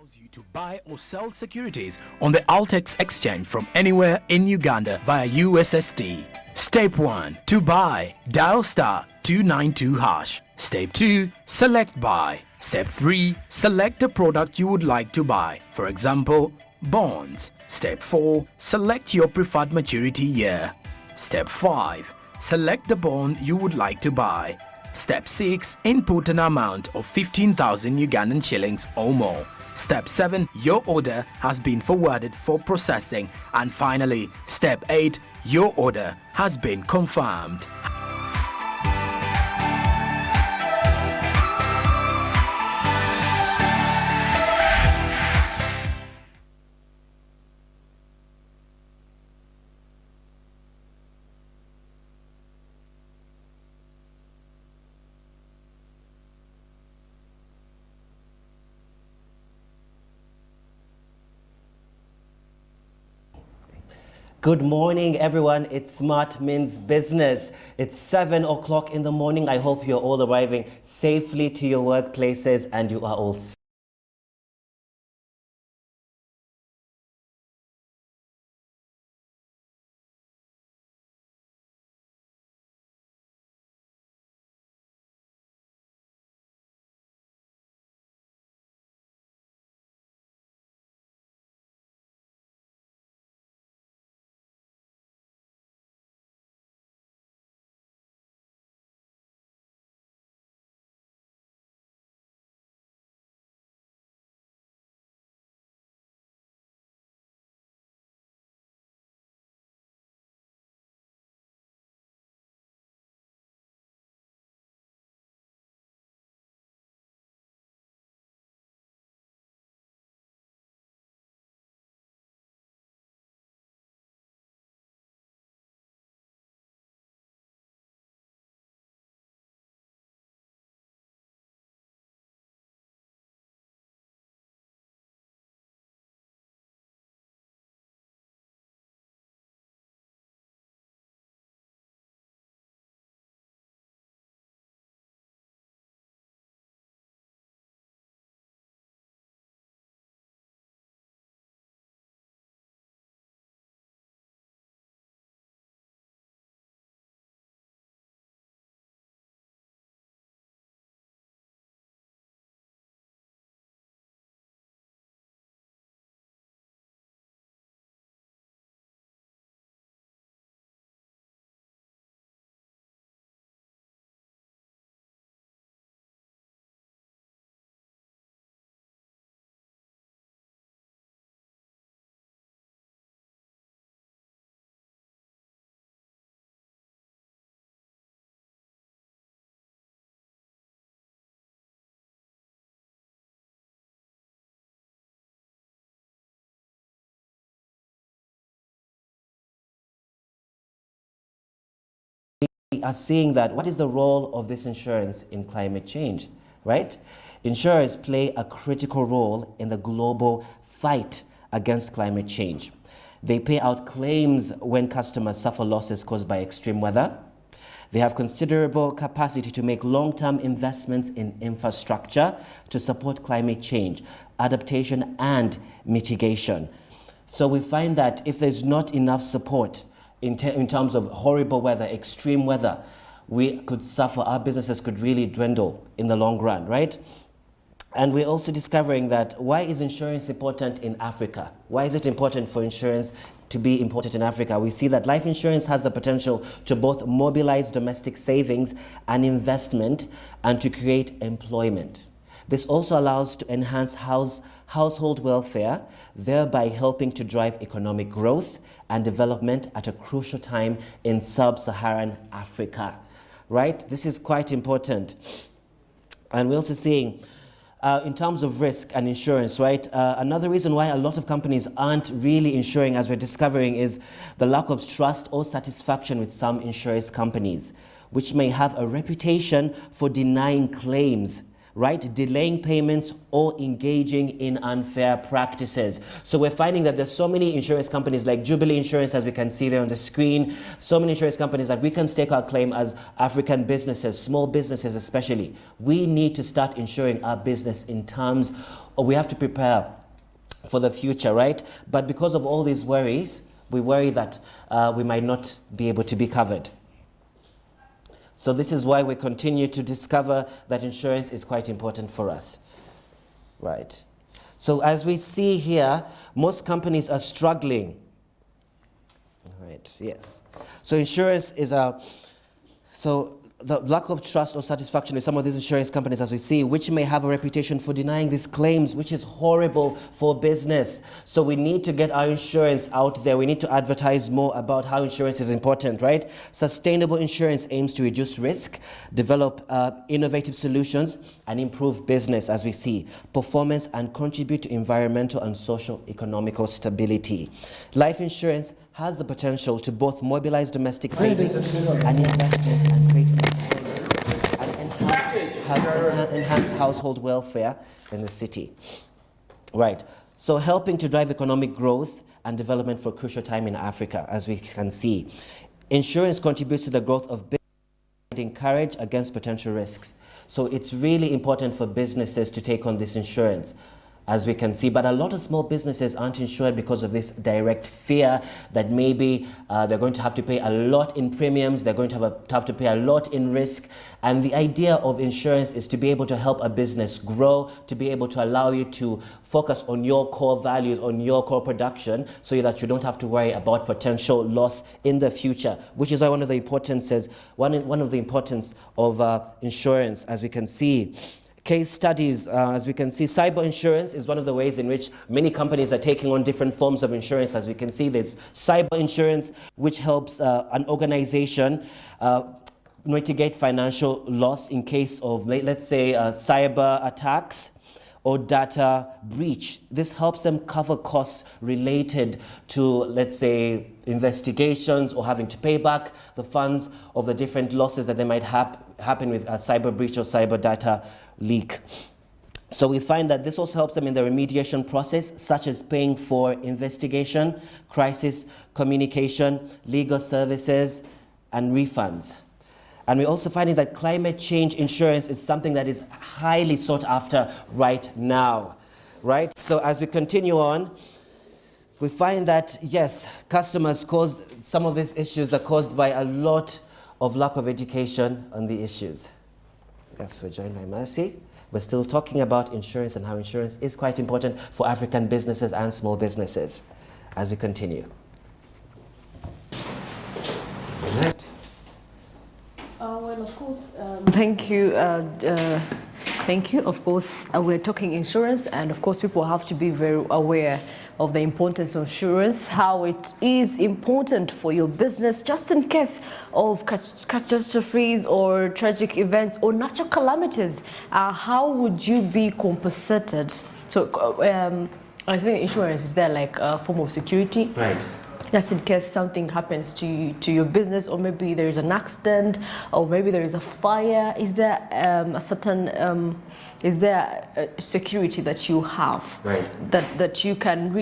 allows you to buy or sell securities on the Altex exchange from anywhere in Uganda via USSD. Step 1. To buy, dial star 292 hash. Step 2. Select buy. Step 3. Select the product you would like to buy. For example, bonds. Step 4. Select your preferred maturity year. Step 5. Select the bond you would like to buy. Step 6. Input an amount of 15,000 Ugandan shillings or more. Step 7. Your order has been forwarded for processing. And finally, Step 8. Your order has been confirmed. Good morning, everyone. It's Smart Means Business. It's 7 o'clock in the morning. I hope you're all arriving safely to your workplaces and you are all we are seeing that what is the role of this insurance in climate change, right? Insurers play a critical role in the global fight against climate change. They pay out claims when customers suffer losses caused by extreme weather. They have considerable capacity to make long-term investments in infrastructure to support climate change, adaptation and mitigation. So we find that if there's not enough support in terms of horrible weather, extreme weather, we could suffer, our businesses could really dwindle in the long run, right? And we're also discovering that why is insurance important in Africa? Why is it important for insurance to be important in Africa? We see that life insurance has the potential to both mobilize domestic savings and investment and to create employment. This also allows to enhance household welfare, thereby helping to drive economic growth and development at a crucial time in sub-Saharan Africa, right? This is quite important. And we're also seeing, in terms of risk and insurance, right? Another reason why a lot of companies aren't really insuring, as we're discovering, is the lack of trust or satisfaction with some insurance companies, which may have a reputation for denying claims right? Delaying payments or engaging in unfair practices. So we're finding that there's so many insurance companies like Jubilee Insurance, as we can see there on the screen, so many insurance companies that we can stake our claim as African businesses, small businesses especially. We need to start insuring our business in terms, or we have to prepare for the future, right? But because of all these worries, we worry that we might not be able to be covered. So this is why we continue to discover that insurance is quite important for us, right? So as we see here, most companies are struggling, right? Yes. So insurance is the lack of trust or satisfaction with some of these insurance companies, as we see, which may have a reputation for denying these claims, which is horrible for business. So we need to get our insurance out there. We need to advertise more about how insurance is important, right? Sustainable insurance aims to reduce risk, develop innovative solutions, and improve business, as we see, performance, and contribute to environmental and social economical stability. Life insurance has the potential to both mobilize domestic savings and investment and create and enhance household welfare in the city. Right. So helping to drive economic growth and development for a crucial time in Africa, as we can see. Insurance contributes to the growth of business, providing courage against potential risks. So it's really important for businesses to take on this insurance, as we can see. But a lot of small businesses aren't insured because of this direct fear that maybe they're going to have to pay a lot in premiums, they're going to have to pay a lot in risk. And the idea of insurance is to be able to help a business grow, to be able to allow you to focus on your core values, on your core production, so that you don't have to worry about potential loss in the future, which is why one of the importance of insurance, as we can see. Case studies, as we can see, cyber insurance is one of the ways in which many companies are taking on different forms of insurance. As we can see, there's cyber insurance, which helps an organization mitigate financial loss in case of, let's say, cyber attacks or data breach. This helps them cover costs related to, let's say, investigations or having to pay back the funds of the different losses that they might happen with a cyber breach or cyber data leak. So we find that this also helps them in the remediation process, such as paying for investigation, crisis communication, legal services, and refunds. And we're also finding that climate change insurance is something that is highly sought after right now, right? So as we continue on, we find that, yes, some of these issues are caused by a lot of lack of education on the issues. Yes, we're joined by Mercy. We're still talking about insurance and how insurance is quite important for African businesses and small businesses as we continue. All right. Well, of course, thank you. Thank you. Of course, we're talking insurance, and of course, people have to be very aware of the importance of insurance, how it is important for your business, just in case of catastrophes or tragic events or natural calamities. How would you be compensated? So, I think insurance is there like a form of security. Right. Just in case something happens to your business, or maybe there is an accident, or maybe there is a fire. Is there a certain security that you have, right, that you can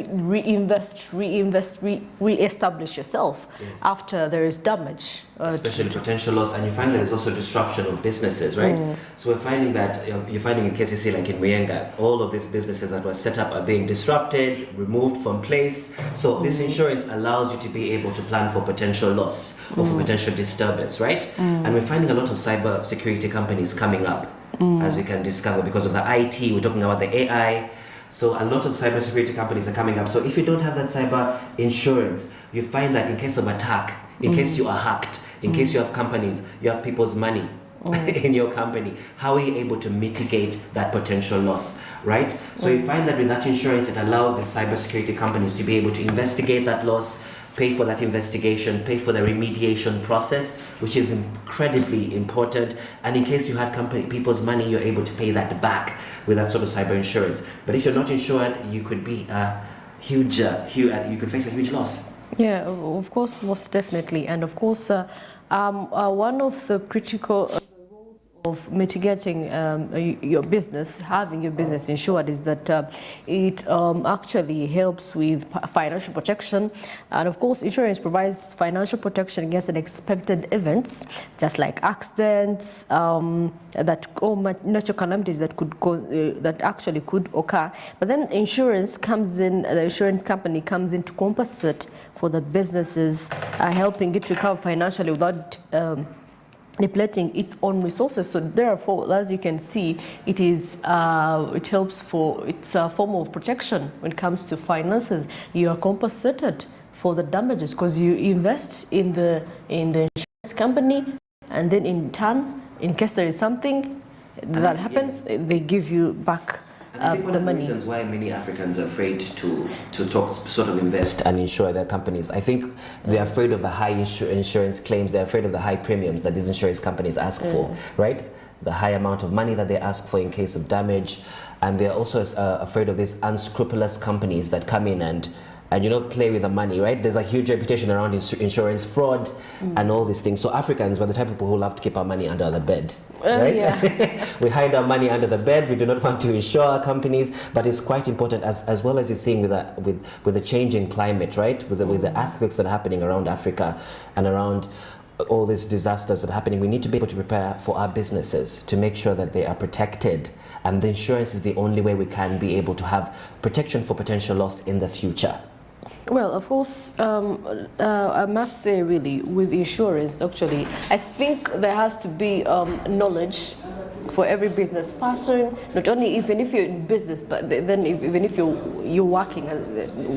re-establish yourself, yes, after there is damage, especially potential loss? And you find that there's also disruption of businesses, right? So we're finding that you're finding in KCC, like in Muyenga, all of these businesses that were set up are being disrupted, removed from place. So this insurance allows you to be able to plan for potential loss or for potential disturbance, right? And we're finding a lot of cyber security companies coming up, as we can discover, because of the IT. We're talking about the AI. So a lot of cybersecurity companies are coming up. So if you don't have that cyber insurance, you find that in case of attack, in case you are hacked, in case you have companies, you have people's money in your company, how are you able to mitigate that potential loss, right? So you find that with that insurance, it allows the cybersecurity companies to be able to investigate that loss, pay for that investigation, pay for the remediation process, which is incredibly important. And in case you had people's money, you're able to pay that back with that sort of cyber insurance. But if you're not insured, you could be you could face a huge loss. Yeah, of course, most definitely. And of course, one of the critical roles of of mitigating your business, having your business insured, is that it actually helps with financial protection. And of course, insurance provides financial protection against unexpected events, just like accidents, that or natural calamities that could that actually could occur. But then insurance comes in, the insurance company comes in to compensate for the businesses, helping it recover financially without depleting its own resources. So therefore, as you can see, it is it helps for, it's a form of protection when it comes to finances. You are compensated for the damages because you invest in the insurance company, and then in turn, in case there is something that happens, they give you back I think one the of money. the reasons why many Africans are afraid to sort of invest and insure their companies, I think they're afraid of the high insurance claims, they're afraid of the high premiums that these insurance companies ask for, right? The high amount of money that they ask for in case of damage. And they're also afraid of these unscrupulous companies that come in and you know, play with the money, right? There's a huge reputation around insurance fraud and all these things. So Africans were the type of people who love to keep our money under the bed, right? Yeah. We hide our money under the bed. We do not want to insure our companies, but it's quite important, as well as you're seeing with the change in climate, right? With the earthquakes that are happening around Africa and around all these disasters that are happening, we need to be able to prepare for our businesses to make sure that they are protected. And the insurance is the only way we can be able to have protection for potential loss in the future. Well, of course, I must say, really, with insurance, actually, I think there has to be knowledge for every business person, not only even if you're in business, but then even if you're working,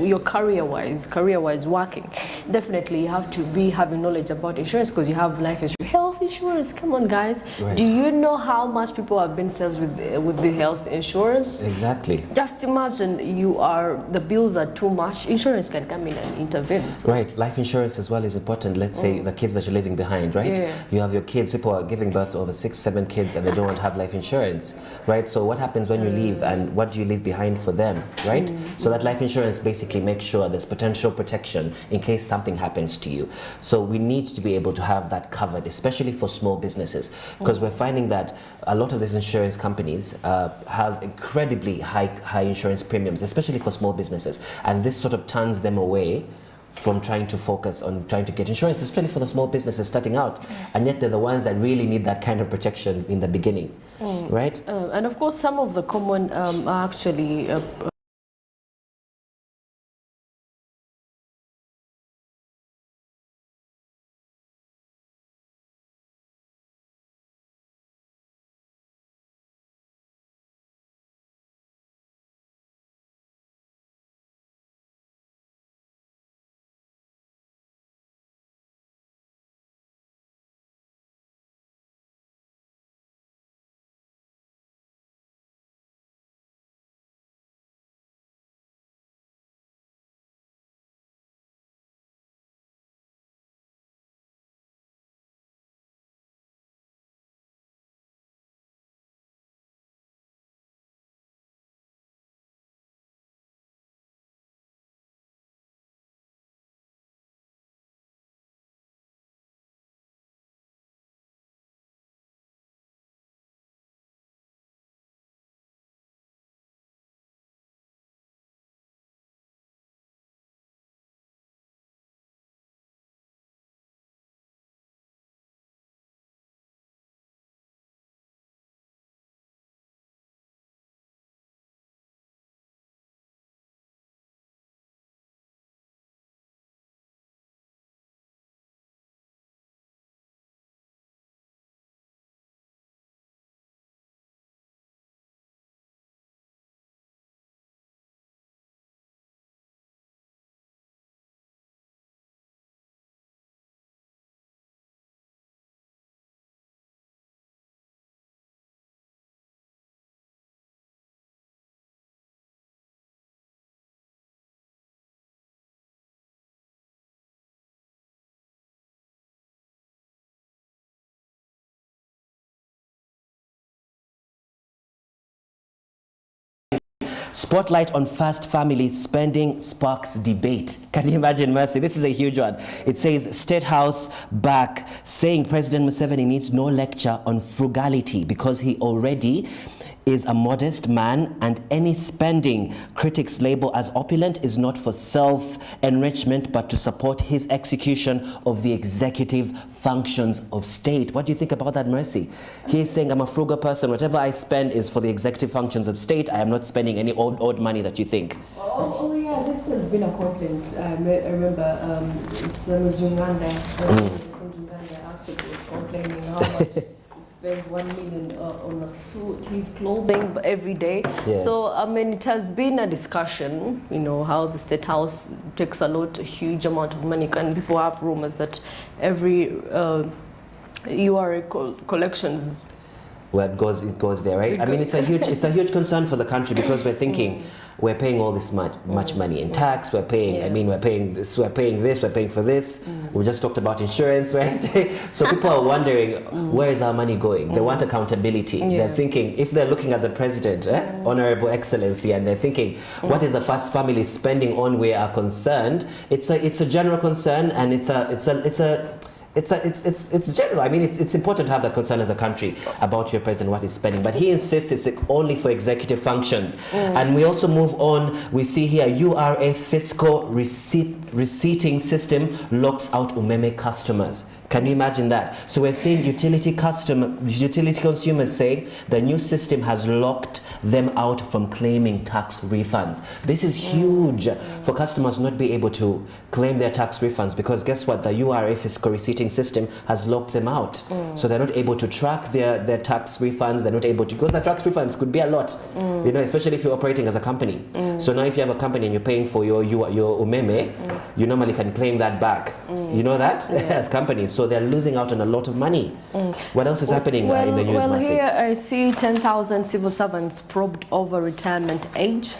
your career-wise working, definitely you have to be having knowledge about insurance, because you have life insurance, health insurance. Come on, guys. Right. Do you know how much people have been served with the health insurance? Exactly. Just imagine the bills are too much, insurance can come in and intervene. So. Right, life insurance as well is important. Let's say the kids that you're leaving behind, right? Yeah. You have your kids, people are giving birth to over 6, 7 kids and they don't want to have life insurance, right? So what happens when you leave, and what do you leave behind for them, right? So that life insurance basically makes sure there's potential protection in case something happens to you. So we need to be able to have that covered, especially for small businesses, because we're finding that a lot of these insurance companies have incredibly high insurance premiums, especially for small businesses, and this sort of turns them away from trying to focus on trying to get insurance, especially for the small businesses starting out, and yet they're the ones that really need that kind of protection in the beginning, right? And of course, some of the common are actually Spotlight on fast family spending sparks debate. Can you imagine, Mercy? This is a huge one. It says, State House back saying President Museveni needs no lecture on frugality because he already is a modest man, and any spending critics label as opulent is not for self-enrichment but to support his execution of the executive functions of state. What do you think about that, Mercy? He's saying, I'm a frugal person. Whatever I spend is for the executive functions of state. I am not spending any old money that you think. Oh yeah, this has been a complaint. I remember some Uganda actually was complaining how much spends 1 million on a suit, his clothing every day. Yes. So I mean, it has been a discussion, you know, how the State House takes a huge amount of money, and people have rumors that every URA collections. Well, it goes there, right? I mean, it's a huge concern for the country because we're thinking we're paying all this much money in tax. We're paying. I mean, we're paying this. We're paying this. We're paying for this. We just talked about insurance, right? So people are wondering where is our money going? They want accountability. They're thinking if they're looking at the president, Honorable Excellency, and they're thinking what is the first family spending on? We are concerned. It's a general concern, and it's general. I mean, it's important to have that concern as a country about your president, what he's spending. But he insists it's only for executive functions. And we also move on. We see here URA fiscal receipting system locks out Umeme customers. Can you imagine that? So we're seeing utility consumers saying the new system has locked them out from claiming tax refunds. This is huge for customers not be able to claim their tax refunds because guess what? The URA fiscal receipting system has locked them out. So they're not able to track their tax refunds. They're not able to, because the tax refunds could be a lot, you know, especially if you're operating as a company. So now if you have a company and you're paying for your Umeme, you normally can claim that back. You know that? As companies. So they're losing out on a lot of money. What else is happening in the news, Well, Mercy? here I see 10,000 civil servants probed over retirement age.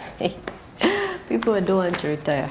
People don't want to retire.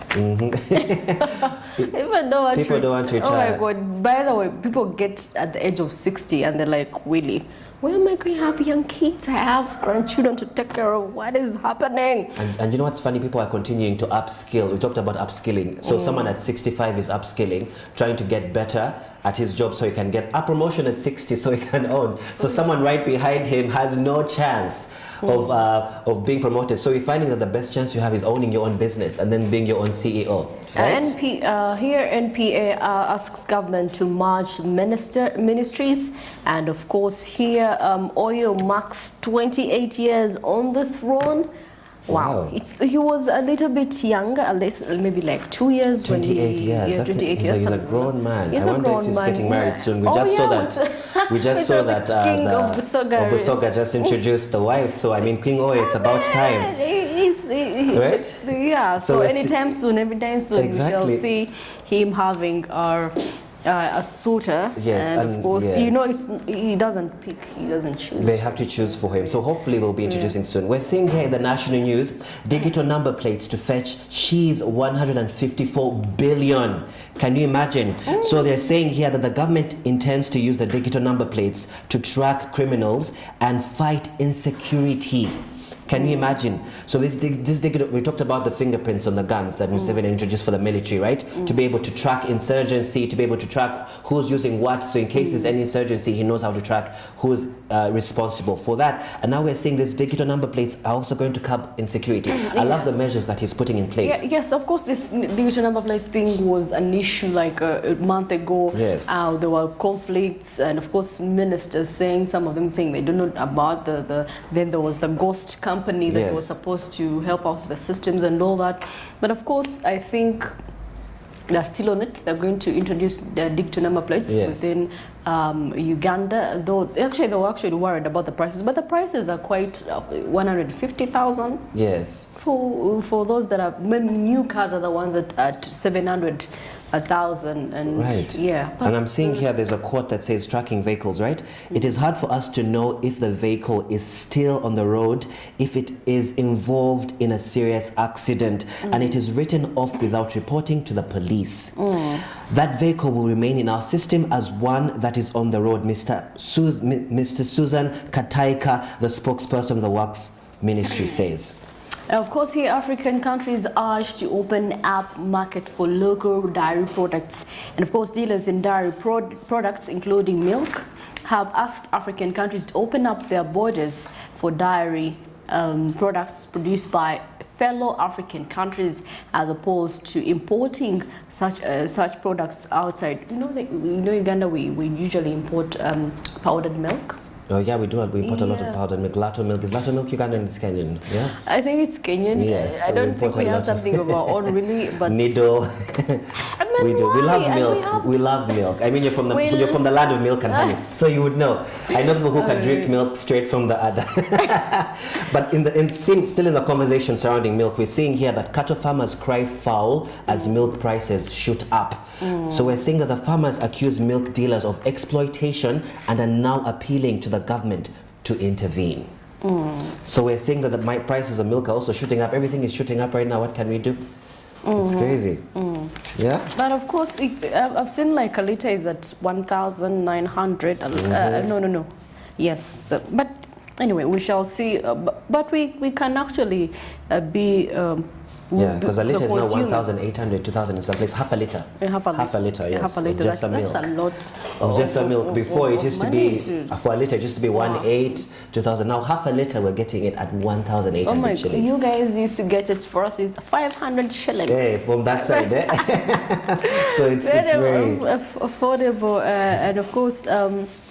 People don't want to retire. Oh my God. By the way, people get at the age of 60 and they're like, Willie, where am I going to have young kids? I have grandchildren to take care of. What is happening? And you know what's funny? People are continuing to upskill. We talked about upskilling. So someone at 65 is upskilling, trying to get better at his job so he can get a promotion at 60 so he can own. So someone right behind him has no chance of being promoted. So you're finding that the best chance you have is owning your own business and then being your own CEO. Right? Here NPA asks government to merge ministries, and of course here Oyo marks 28 years on the throne. Wow. He was a little bit younger, maybe like 2 years. 28 years. Yeah, 28 years. He's a grown man. He's I wonder if he's getting married soon. We just saw that King of Busoga just introduced the wife. So I mean, King Oyo, it's about time. Right? Yeah. So anytime soon, we shall see him having a suitor, yes, and of course, you know, he doesn't pick, he doesn't choose. They have to choose for him. So hopefully we'll be introducing soon. We're seeing here in the national news, digital number plates to fetch Xi's 154 billion. Can you imagine? So they're saying here that the government intends to use the digital number plates to track criminals and fight insecurity. Can you imagine? So this digital, we talked about the fingerprints on the guns that Museveni introduced for the military, right? To be able to track insurgency, to be able to track who's using what. So in case there's any insurgency, he knows how to track who's responsible for that. And now we're seeing these digital number plates are also going to curb insecurity. I love the measures that he's putting in place. Yes, of course, this digital number plates thing was an issue like a month ago. Yes. There were conflicts, and of course, ministers saying, some of them saying they don't know about then there was the ghost company that was supposed to help out the systems and all that. But of course, I think they're still on it. They're going to introduce the digital number plates within Uganda, though actually they were actually worried about the prices, but the prices are quite 150,000. Yes. For those that are new cars are the ones at 700. 1,000 and and I'm seeing here there's a quote that says tracking vehicles, right? It is hard for us to know if the vehicle is still on the road, if it is involved in a serious accident, and it is written off without reporting to the police. That vehicle will remain in our system as one that is on the road. Mr. Susan Kataika, the spokesperson of the Works Ministry, says. Of course, here African countries urge to open up market for local dairy products. And of course, dealers in dairy products, including milk, have asked African countries to open up their borders for dairy products produced by fellow African countries, as opposed to importing such products outside. Uganda, we usually import powdered milk. Oh yeah, we do. We import a lot of powdered milk. Lato milk. Is Lato milk Ugandan? It's Kenyan. Yeah. I think it's Kenyan. Yes. I don't think we have something of our own really, but Needle. I mean, We do. We love why? milk. We love milk. I mean, you're from the land of milk and honey, so you would know. I know people who can drink milk straight from the udder. But still in the conversation surrounding milk, we're seeing here that cattle farmers cry foul as milk prices shoot up. So we're seeing that the farmers accuse milk dealers of exploitation and are now appealing to the government to intervene. So we're seeing that the prices of milk are also shooting up. Everything is shooting up right now. What can we do? It's crazy. Yeah. But of course, I've seen like a liter is at 1,900. No. Yes, but anyway, we shall see. But we can actually be. Yeah, because a liter is now 1,800, 2,000 in some place. Half a liter. Half a liter, yes. Half a liter. That's milk. That's a lot. Of just some milk. Before it used to be, for a liter, it used to be 1,800, 2,000. Now half a liter, we're getting it at 1,800 Oh my shillings. You guys used to get it for us, it's 500 shillings. Hey, from that side, eh? So it's very affordable, and of course.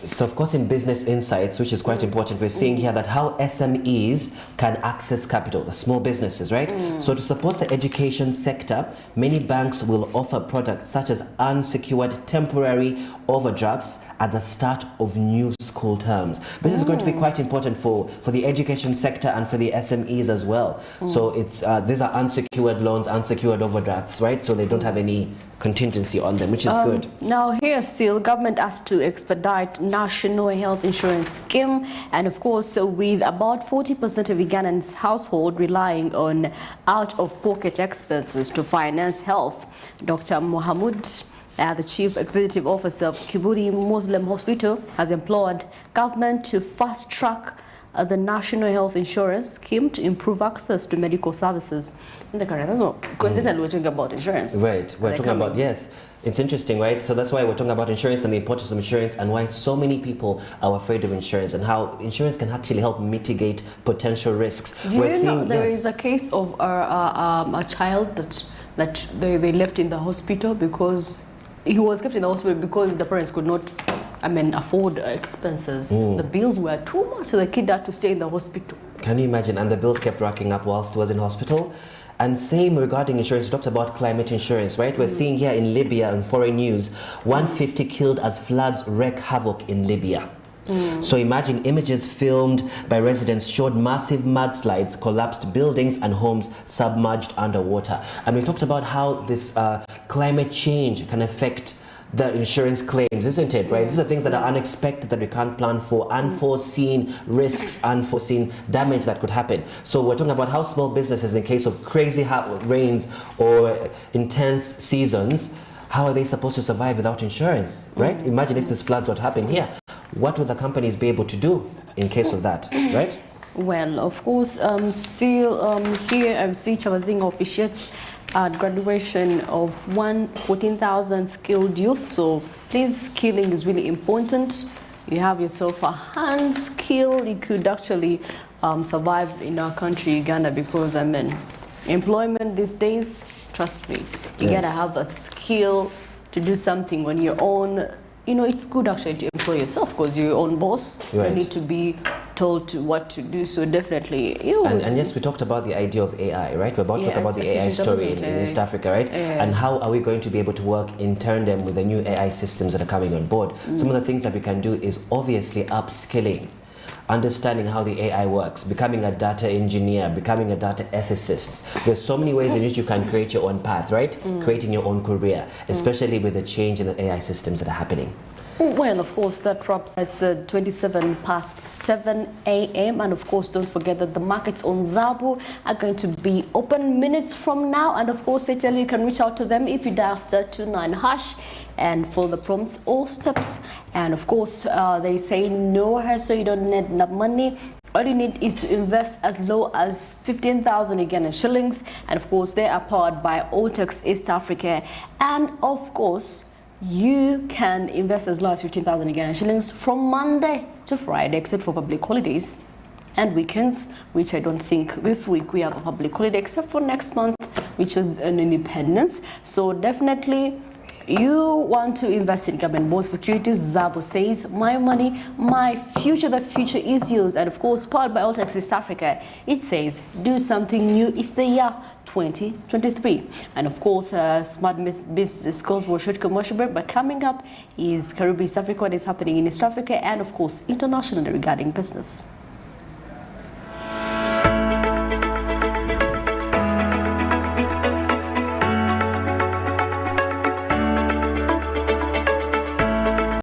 So of course in Business Insights, which is quite important, we're seeing here that how SMEs can access capital, the small businesses, right? So to support the education sector, many banks will offer products such as unsecured temporary overdrafts at the start of new school terms. This is going to be quite important for the education sector and for the SMEs as well. So it's these are unsecured loans, unsecured overdrafts, right? So they don't have any contingency on them, which is good. Now here still, government has to expedite national health insurance scheme, and of course with about 40% of Ugandans household relying on out-of-pocket expenses to finance health. Dr. Mohamud, the Chief Executive Officer of Kiburi Muslim Hospital, has implored government to fast-track the National Health Insurance Scheme to improve access to medical services in the country. That's what, coincidentally, we're talking about insurance. Right, we're talking about, yes. It's interesting, right? So that's why we're talking about insurance and the importance of insurance and why so many people are afraid of insurance and how insurance can actually help mitigate potential risks. Do you know there is a case of a child that they left in the hospital because he was kept in the hospital because the parents could not afford expenses. The bills were too much, so the kid had to stay in the hospital. Can you imagine? And the bills kept racking up whilst he was in hospital. And same regarding insurance, we talked about climate insurance, right? We're seeing here in Libya in foreign news, 150 killed as floods wreak havoc in Libya. So imagine images filmed by residents showed massive mudslides, collapsed buildings and homes submerged underwater. And we talked about how this climate change can affect the insurance claims, isn't it, right? These are things that are unexpected, that we can't plan for, unforeseen risks, unforeseen damage that could happen. So we're talking about how small businesses, in case of crazy rains or intense seasons, how are they supposed to survive without insurance, right? Imagine if these floods would happen here. What would the companies be able to do in case of that, right? Well, of course, still here I see Chavazinga officiates at graduation of 14,000 skilled youth. So please, skilling is really important. You have yourself a hand skill, you could actually survive in our country, Uganda, because employment these days, trust me, you gotta have a skill to do something on your own. It's good actually to employ yourself because you're your own boss. Right. You need to be told what to do. So definitely, And yes, we talked about the idea of AI, right? We're about to talk about the AI story in East Africa, right? And how are we going to be able to work in tandem with the new AI systems that are coming on board? Some of the things that we can do is obviously upskilling, understanding how the AI works, becoming a data engineer, becoming a data ethicist. There's so many ways in which you can create your own path, right? Creating your own career, especially with the change in the AI systems that are happening. Well, of course, that wraps. It's 27 past 7 a.m. And of course, don't forget that the markets on Zabu are going to be open minutes from now. And of course, they tell you can reach out to them if you dial *29# and follow the prompts or steps. And of course, they say no hassle, you don't need enough money. All you need is to invest as low as 15,000 Ugandan shillings, and of course they are powered by Altex East Africa. And of course you can invest as low as 15,000 Ugandan shillings from Monday to Friday, except for public holidays and weekends, which I don't think this week we have a public holiday, except for next month, which is an independence. So definitely you want to invest in government bond securities. Zabo says, my money, my future, the future is yours. And of course, powered by Altex East Africa, it says, do something new. It's the year 2023. And of course, Smart Business calls for a short commercial break, but coming up is Caribbean East Africa, what is happening in East Africa, and of course, internationally regarding business.